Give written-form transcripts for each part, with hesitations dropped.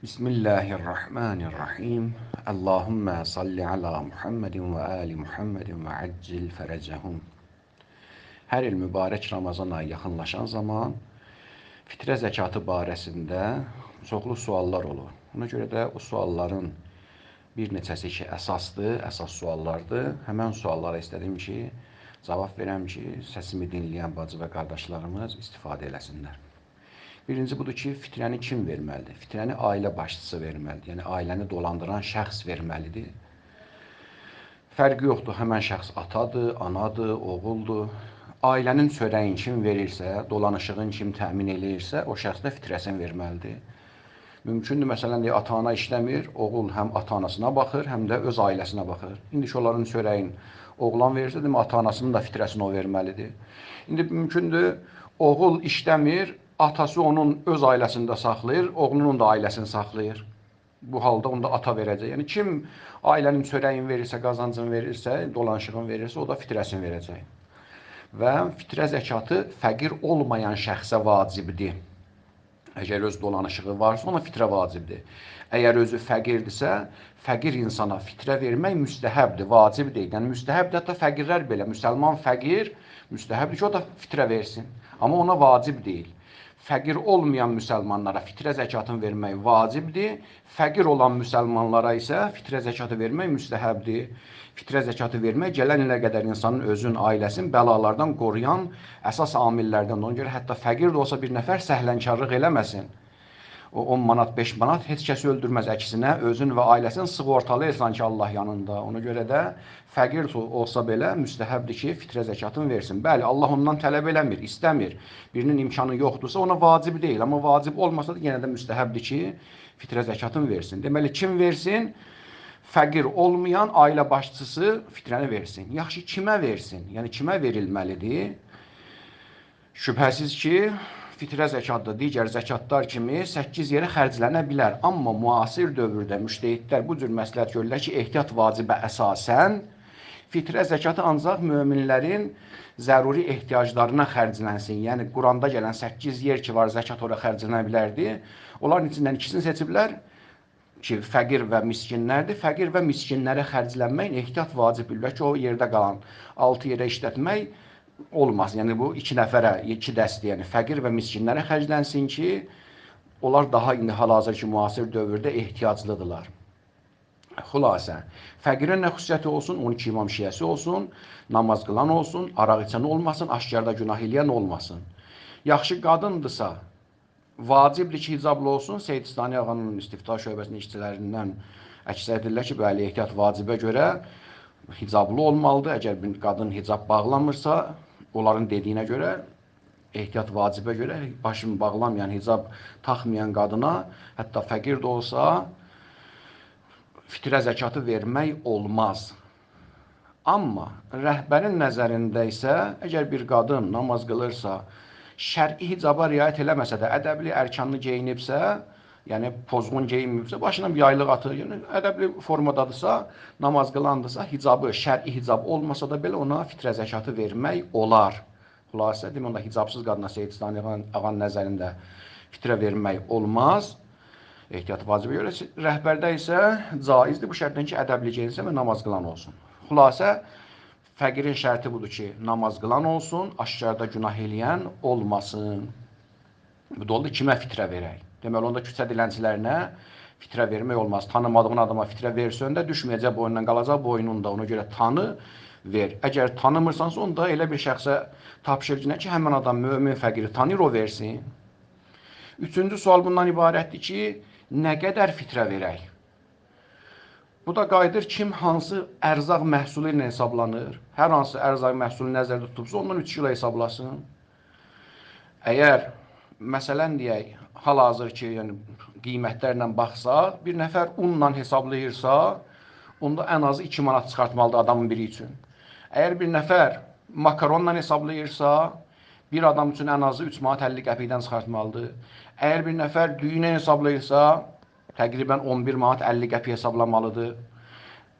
Bismillahirrahmanirrahim. Allahümme salli ala Muhammedin ve ali Muhammedin ve accil fərəcəhum. Hər il mübarək Ramazan ayı yaxınlaşan zaman fitrə zəkatı barəsində çoxlu suallar olur. Ona görə də o sualların bir neçəsi ki, əsas suallardır. Həmən suallara istədim ki, cavab verəm ki, səsimi dinləyən bacı və qardaşlarımız istifadə eləsinlər. Birinci budur ki, fitrəni kim verməlidir? Fitrəni ailə başçısı verməlidir. Yəni, ailəni dolandıran şəxs verməlidir. Fərqi yoxdur, həmən şəxs atadır, anadır, oğuldur. Ailənin çörəyin kim verirsə, dolanışığın kim təmin eləyirsə, o şəxs də fitrəsini verməlidir. Mümkündür, məsələn, ata-ana işləmir, oğul həm ata-anasına baxır, həm də öz ailəsinə baxır. İndi ki, onların çörəyin oğlan verirsə, ata-anasının da fitrəsini o verməlidir. İndi mümkündür, oğul işləmir, atası onun öz ailəsində saxlayır, oğlunun da ailəsini saxlayır. Bu halda onda ata verəcək. Yəni, kim ailənin çörəyin verirsə, qazancını verirsə, dolanışığını verirsə, o da fitrəsini verəcək. Və fitrə zəkatı fəqir olmayan şəxsə vacibdir. Əgər öz dolanışığı varsa, ona fitrə vacibdir. Əgər özü fəqirdirsə, fəqir insana fitrə vermək müstəhəbdir, vacib deyil. Yəni, müstəhəbdir, hətta fəqirlər belə, müsəlman fəqir, müstəhəbdir ki, o da fitrə versin. Amma ona vacib deyil. Fəqir olmayan müsəlmanlara fitrə zəkatını vermək vacibdir. Fəqir olan müsəlmanlara isə fitrə zəkatı vermək müstəhəbdir. Fitrə zəkatı vermək gələn ilə qədər insanın özün, ailəsinin bəlalardan qoruyan əsas amillərdən. Ona görə hətta fəqir də olsa bir nəfər səhlənkarlıq eləməsin. O 10 manat, 5 manat heç kəsi öldürməz, əksinə özün və ailəsini sığortalayırsan ki, Allah yanında. Ona görə də fəqir olsa belə müstəhəbdir ki, fitrə zəkatını versin. Bəli, Allah ondan tələb eləmir, istəmir. Birinin imkanı yoxdursa ona vacib deyil, amma vacib olmasa da yenə də müstəhəbdir ki, fitrə zəkatını versin. Deməli, kim versin? Fəqir olmayan ailə başçısı fitrəni versin. Yaxşı, kimə versin? Yəni, kimə verilməlidir? Şübhəsiz ki, fitrə zəkatda digər zəkatlar kimi 8 yerə xərclənə bilər. Amma müasir dövrdə müştəhidlər bu cür məsləhət görürlər ki, ehtiyat vacibə əsasən fitrə zəkatı ancaq möminlərin zəruri ehtiyaclarına xərclənsin. Yəni, Quranda gələn 8 yer ki var, zəkat ora xərclənə bilərdi. Onların içindən ikisini seçiblər ki, fəqir və miskinlərdir. Fəqir və miskinlərə xərclənmək ehtiyat vacib bilirlər ki, o yerdə qalan 6 yerə işlətmək olmaz. Yəni, bu 2 nəfərə, 2 dəstə, yəni fəqir və miskinlərə xərclənsin ki, onlar daha indi hal-hazır ki, müasir dövrdə ehtiyaclıdırlar. Xülasə, fəqirin nə xüsusiyyəti olsun? 12 imam şiyəsi olsun, namaz qılan olsun, araq içən olmasın, aşkarda günah eləyən olmasın. Yaxşı qadındırsa, vacibdir ki, hicablı olsun. Seyyid İstani ağanın istiftah şöbəsinin işçilərindən əksər edirlər ki, bəli, ehtiyat vacibə görə hicablı olmalıdır. Əgər bir qadın hicab bağlamırsa, onların dediyinə görə, ehtiyat vacibə görə başını bağlamayan, hicab taxmayan qadına, hətta fəqir də olsa, fitrə zəkatı vermək olmaz. Amma rəhbərin nəzərində isə, əgər bir qadın namaz qılırsa, şər'i hicaba riayət eləməsə də, ədəbli, ərkanlı geyinibsə, yəni pozğun geyinməyibsə, başına bir yaylıq atır, yəni ədəbli formadadırsa, namaz qılandırsa, hicabı, şər'i hicab olmasa da belə ona fitrə zəkatı vermək olar. Xülasə, demə, onda hicabsız qadına Seyyid İstani ağanın nəzərində fitrə vermək olmaz. Ehtiyat vacibə görə, rəhbərdə isə caizdir bu şərtdən ki, ədəbli geyinsə və namaz qılan olsun. Xülasə, fəqirin şərti budur ki, namaz qılan olsun, aşkarda günah eləyən olmasın. Bu da oldu, kimə fitrə verək? Deməli, onda küçə dilənçilərinə fitrə vermək olmaz. Tanımadığın adama fitrə versən də düşməyəcək boyundan, qalacaq boynunda. Ona görə tanı, ver. Əgər tanımırsansa, onda elə bir şəxsə tapşır ki, həmən adam mömin fəqiri tanıyır, o versin. Üçüncü sual bundan ibarətdir ki, nə qədər fitrə verək? Bu da qayıdır, kim hansı ərzaq məhsulu ilə hesablanır? Hər hansı ərzaq məhsulu nəzərdə tutubsa, ondan 3 kilo hesablasın. Əgər, məsələn deyək, hal-hazır ki, yəni, qiymətlərlə baxsaq, bir nəfər unla hesablayırsa, onda ən azı 2 manat çıxartmalıdır adamın biri üçün. Əgər bir nəfər makaronla hesablayırsa, bir adam üçün ən azı 3 manat 50 qəpikdən çıxartmalıdır. Əgər bir nəfər düyünə hesablayırsa, təqribən 11 manat 50 qəpik hesablamalıdır.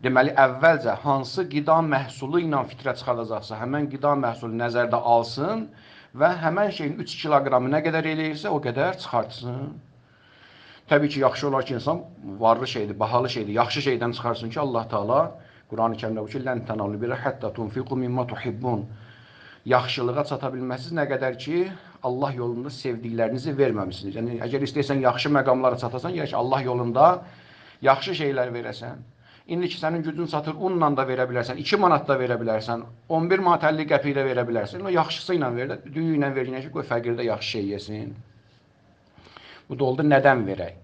Deməli, əvvəlcə hansı qida məhsulu ilə fitrə çıxardacaqsa, həmən qida məhsulu nəzərdə alsın və həmən şeyin 3 kiloqramı nə qədər eləyirsə, o qədər çıxartsın. Təbii ki, yaxşı olar ki, insan varlı şeydir, bahalı şeydir, yaxşı şeydən çıxarsın ki, Allah Taala Quran-ı Kərimdə bu ki, "Lən tanalu birra hatta tunfiqu mimma tuhibbun." Yaxşılığa çata bilməzsiniz nə qədər ki, Allah yolunda sevdiklərinizi verməmisiniz. Yəni əgər istəyirsən yaxşı məqamlara çatasan, gərək Allah yolunda yaxşı şeylər verəsən. İndi ki, sənin gücün çatır, unla da verə bilərsən, 2 manat da verə bilərsən, 11 manat 50 qəpik də verə bilərsən. O yaxşısı ilə ver də, düyü ilə verginə ki, qoy fəqir də yaxşı şey yesin. Bu da oldu nədən verək?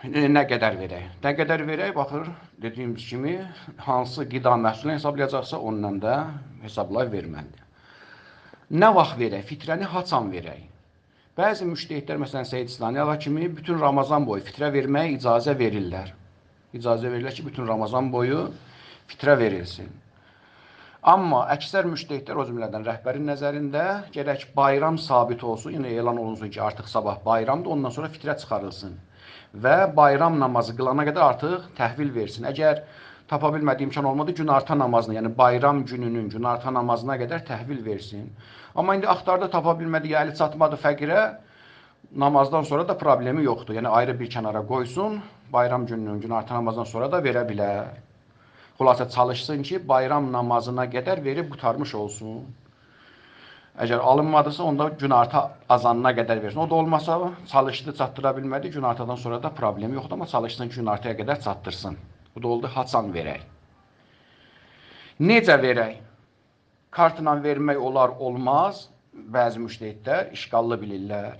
Nə qədər verək? Nə qədər verək, baxır, dediyimiz kimi, hansı qida məhsulunu hesablayacaqsa, ondan da hesablayıb verməlidir. Nə vaxt verək? Fitrəni haçan verək? Bəzi müştəhidlər, məsələn, Səid İslami kimi bütün Ramazan boyu fitrə verməyə icazə verirlər. İcazə verirlər ki, bütün Ramazan boyu fitrə verilsin. Amma əksər müştəhidlər, o cümlədən rəhbərin nəzərində gərək bayram sabit olsun, yəni elan olunsun ki, artıq sabah bayramdır, ondan sonra fitrə çıxarılsın və bayram namazı qılana qədər artıq təhvil versin. Əgər tapa bilmədiyi imkan olmadı, günorta namazına, yəni bayram gününün günorta namazına qədər təhvil versin. Amma indi axtarda tapa bilmədi, ya əli çatmadı fəqirə, namazdan sonra da problemi yoxdur. Yəni ayrı bir kənara qoysun, bayram gününün günorta namazdan sonra da verə bilər. Xülasə çalışsın ki, bayram namazına qədər verib qutarmış olsun. Əgər alınmadısa, onda günorta azanına qədər versin. O da olmasa, çalışdı, çatdıra bilmədi, günortadan sonra da problemi yoxdur, amma çalışsın ki, günortaya qədər çatdırsın. Bu da oldu, haçan verək. Necə verək? Kartla vermək olar, olmaz. Bəzi müştəhidlər işqallı bilirlər.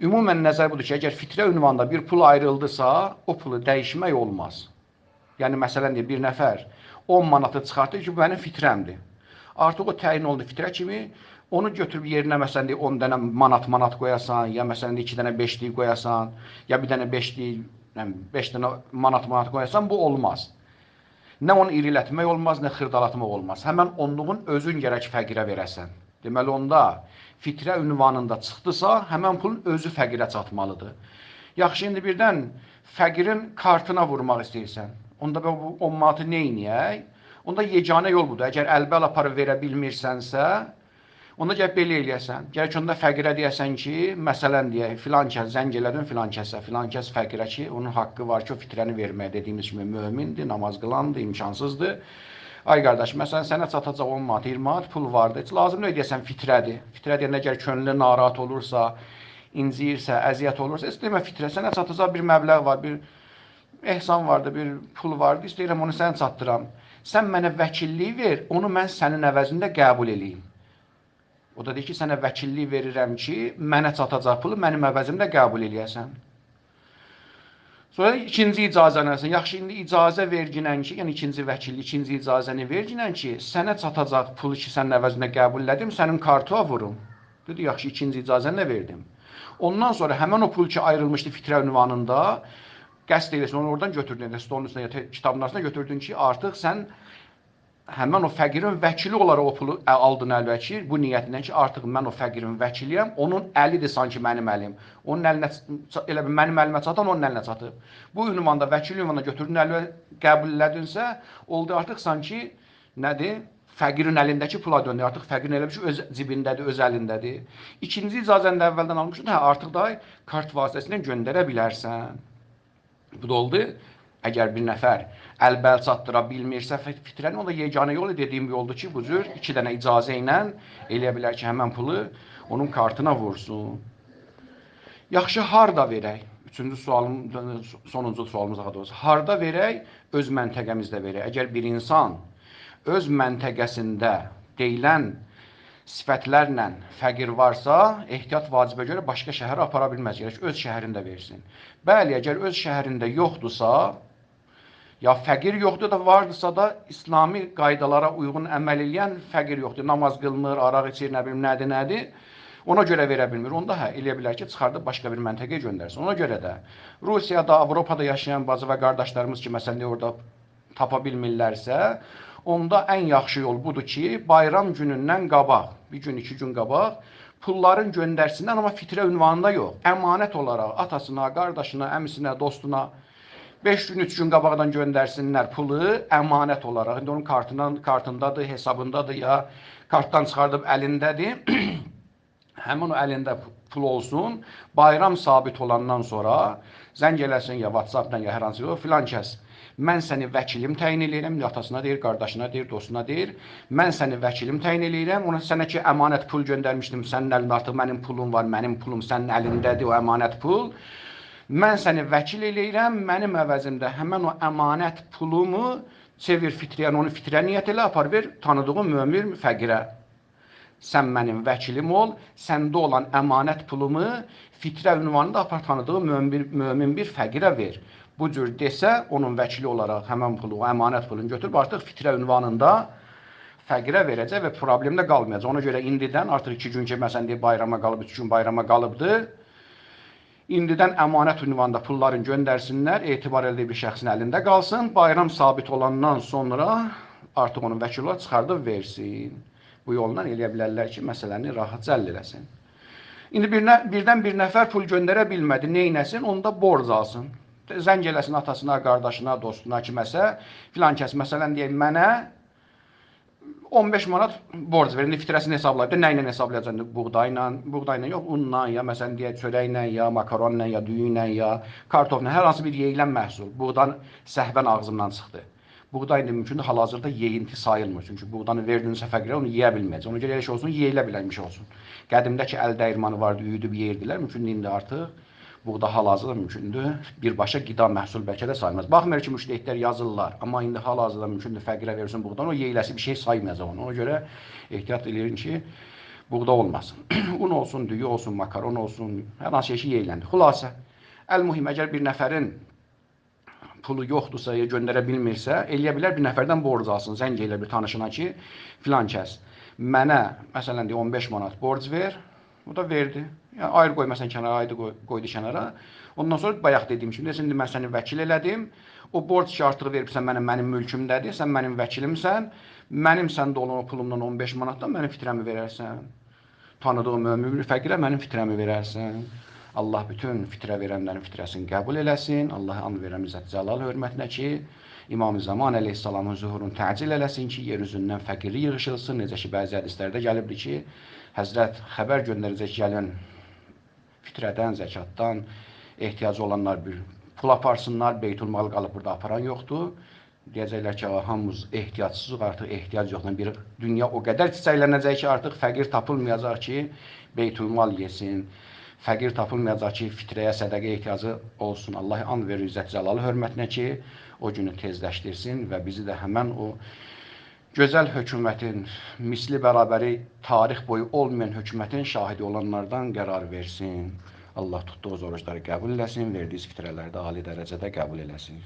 Ümumən nəzər budur ki, əgər fitrə ünvanında bir pul ayrıldısa, o pulu dəyişmək olmaz. Yəni, məsələn, bir nəfər 10 manatı çıxartır ki, bu mənim fitrəmdir. Artıq o təyin oldu fitrə kimi, onu götürüb yerinə, məsələn, 10 dənə manat qoyasan, ya məsələn, 2 dənə 5'lik qoyasan, ya bir dənə 5'lik, 5 dənə manat qoyasan, bu olmaz. Nə onu iriletmək olmaz, nə xırdalatmaq olmaz. Həmən onluğun özün gərək fəqirə verəsən. Deməli, onda fitrə ünvanında çıxdısa, həmən pulun özü fəqirə çatmalıdır. Yaxşı, indi birdən fəqirin kartına vurmaq istəyirsən. Onda bu 10 manatı neyniyək? Onda yeganə yol budur. Əgər əlbəl aparıb verə bilmirsənsə, onda gərək belə eləyəsən. Gərək onda fəqirə deyəsən ki, məsələn deyək, filan kəs, zəng elədin filan kəsə, filan kəs fəqirə ki, onun haqqı var ki, o fitrəni verməyə dediyimiz kimi mömindir, namaz qılandır, imkansızdır. Ay qardaş, məsələn, sənə çatacaq 10 manat, 20 manat pul vardır. Heç lazım nə deyəsən fitrədir. Fitrə deyəndə əgər könlü narahat olursa, inciyirsə, əziyyət olursa, istəyirmə fitrə, sənə çatacaq bir məbləğ var, bir ehsan vardı, bir pul vardı, istəyirəm onu sənə çatdıram. Sən mənə vəkillik ver, onu mən sənin əvəzində qəbul eləyim. O da deyir ki, sənə vəkillik verirəm ki, mənə çatacaq pulu mənim əvəzimdə qəbul eləyəsən. Sonra ikinci icazəni versən. Yaxşı, indi icazə verginən ki, yəni ikinci vəkillik, ikinci icazəni verginən ki, sənə çatacaq pulu ki, sənin əvəzində qəbul elədim, sənin kartuğa vurum. Dedi, yaxşı, ikinci icazəni də verdim. Ondan sonra həmən o pul ki, ayrılmışdı fitrə ünvanında, qəsd eyləsin, onu oradan götürdün, stolun üstünə, ya kitabın arasına götürdün ki, artıq sən həmən o fəqirin vəkili olaraq o pulu aldın əlbəki, bu niyyətindən ki, artıq mən o fəqirin vəkiliyəm, onun əlidir sanki mənim əlim. Onun əlinə, elə bir mənim əlimə çatan, onun əlinə çatıb. Bu ünvanda, vəkili ünvanda götürdün, əlinə qəbul elədinsə, oldu artıq sanki, nədir? Fəqirin əlindəki pula döndü. Artıq fəqirin elə bir şey öz cibindədir, öz əlindədir. İkinci icazəni də əvvəldən almışdın, hə, artıq da kart vasitəsilə göndərə bilərsən. Bu da oldu. Əgər bir nəfər əlbəl çatdıra bilmirsə fitrəni, onda yeganə yolu dediyim yoldur ki, bu cür 2 dənə icazə ilə eləyə bilər ki, həmən pulu onun kartına vursun. Yaxşı, harda verək? Üçüncü sualım, sonuncu sualımız daha doğrusu. Harda verək? Öz məntəqəmizdə verək. Əgər bir insan öz məntəqəsində deyilən sifətlərlə fəqir varsa, ehtiyat vacibə görə başqa şəhərə apara bilməz. Gərək öz şəhərində versin. Bəli, əgər öz şəhərində yoxdursa, ya fəqir yoxdur da, vardırsa da İslami qaydalara uyğun əməl edən fəqir yoxdur. Namaz qılmır, araq içir, nə bilim, nədir. Ona görə verə bilmir. Onda hə, eləyə bilər ki, çıxardıb başqa bir məntəqəyə göndərsin. Ona görə də Rusiyada, Avropada yaşayan bacı və qardaşlarımız ki, məsələn, orada tapa bilmirlərsə, onda ən yaxşı yol budur ki, bayram günündən qabaq, bir gün, 2 gün qabaq, pulların göndərsinlər, amma fitrə ünvanında yox. Əmanət olaraq atasına, qardaşına, əmisinə, dostuna 5 gün, 3 gün qabaqdan göndərsinlər pulu əmanət olaraq. İndi onun kartındadır, hesabındadır, ya kartdan çıxardıb əlindədir. həmin o əlində pul olsun, bayram sabit olandan sonra zəng eləsin ya WhatsApp-dan ya hər hansı bir filan kəs. Mən səni vəkilim təyin edirəm, atasına deyir, qardaşına deyir, dostuna deyir. Mən səni vəkilim təyin edirəm, ona sənə ki, əmanət pul göndərmişdim, sənin əlində artıq mənim pulum var, mənim pulum sənin əlindədir, o əmanət pul. Mən səni vəkil eləyirəm, mənim əvəzimdə həmən o əmanət pulumu çevir fitrə, yəni onu fitrə niyyət elə apar ver tanıdığım mömin fəqirə. Sən mənim vəkilim ol, səndə olan əmanət pulumu fitrə ünvanında apar tanıdığım mömin bir fəqirə ver. Bu cür desə, onun vəkili olaraq həmən pulu, əmanət pulunu götürüb artıq fitrə ünvanında fəqirə verəcək və problemdə qalmayacaq. Ona görə indidən artıq 2 gün ki, məsələn deyib bayrama qalıb, 3 gün bayrama qalıbdır. İndidən əmanət ünvanında pulların göndərsinlər, etibar əldə bir şəxsin əlində qalsın. Bayram sabit olandan sonra artıq onun vəkili olaraq çıxardıb versin. Bu yolla eləyə bilərlər ki, məsələni rahatca həll eləsin. İndi birdən bir nəfər pul göndərə bilmədi, neynəsin? Onda borc alsın. Zəng eləsin atasına, qardaşına, dostuna, kiməsə, filan kəs, məsələn deyək, mənə 15 manat borc verin, fitrəsini hesablayıb, nə ilə hesablayacaq? Buğdayla yox, unla, ya məsələn deyək, çörəklə, ya makaronla, ya düyünlə, ya kartofla, hər hansı bir yeyilən məhsul. Buğdan səhvən ağzımdan çıxdı. Buğday indi mümkündür, hal-hazırda yeyinti sayılmır. Çünki buğdanı verdiyinizsə fəqirə onu yeyə bilməyəcək. Ona görə elə şey olsun, yeyilə bilənmiş olsun. Qədimdəki əl dəyirmanı vardı, üyüdüb yeyirdilər. Mümkündür, indi artıq buğda hal-hazırda mümkündür. Birbaşa qida məhsul bəlkə də sayılmaz. Baxmayır ki, müştəhidlər yazırlar. Amma indi hal-hazırda mümkündür fəqirə versin buğdanı, o yeyiləsi bir şey saymayacaq onu. Ona görə ehtiyat edilir ki, buğda olmasın. Un olsun, düyü olsun, makaron olsun, hər hansı şey yeyiləndir. Xülasə, əl-mühim, əgər bir nəfərin pulu yoxdursa, ya göndərə bilmirsə, eləyə bilər bir nəfərdən borc alsın, zəng elə bir tanışına ki, filan kəs, mənə, məsələn, 15 manat borc ver, o da verdi. Yəni, ayrı qoy, məsələn, kənara, ayrı qoydu kənara. Ondan sonra bayaq dediyim kimi, şimdi mən səni vəkil elədim, o borc ki, artıq veribsən mənim mülkümdədir, sən mənim vəkilimsən, mənim səndə olan o pulumdan 15 manatdan mənim fitrəmi verərsən. Tanıdığım mömin fəqirə mənim fitrəmi verərsən. Allah bütün fitrə verənlərin fitrəsini qəbul eləsin. Allah and verəm İzzət Cəlal hörmətinə ki, İmam-ı Zaman əleyhissalamın zuhurunu təcil eləsin ki, yer üzündən fəqirlik yığışılsın. Necə ki, bəzi hədislərdə gəlibdir ki, Həzrət xəbər göndərəcək gələn fitrədən, zəkatdan ehtiyacı olanlar bir pul aparsınlar, Beytülmal qalıb burada aparan yoxdur. Deyəcəklər ki, hamımız ehtiyacsızıq, artıq ehtiyac yoxdur. Bir dünya o qədər çiçəklənəcək ki, artıq fəqir tapılmayacaq ki, Beytülmal yesin. Fəqir tapılmayacaq ki, fitrəyə, sədəqə ehtiyacı olsun. Allah and verir İzzət Cəlalı hörmətinə ki, o günü tezləşdirsin və bizi də həmən o gözəl hökumətin, misli bərabəri tarix boyu olmayan hökumətin şahidi olanlardan qərar versin. Allah tutduğu orucları qəbul eləsin, verdiyi fitrələri də ali dərəcədə qəbul eləsin.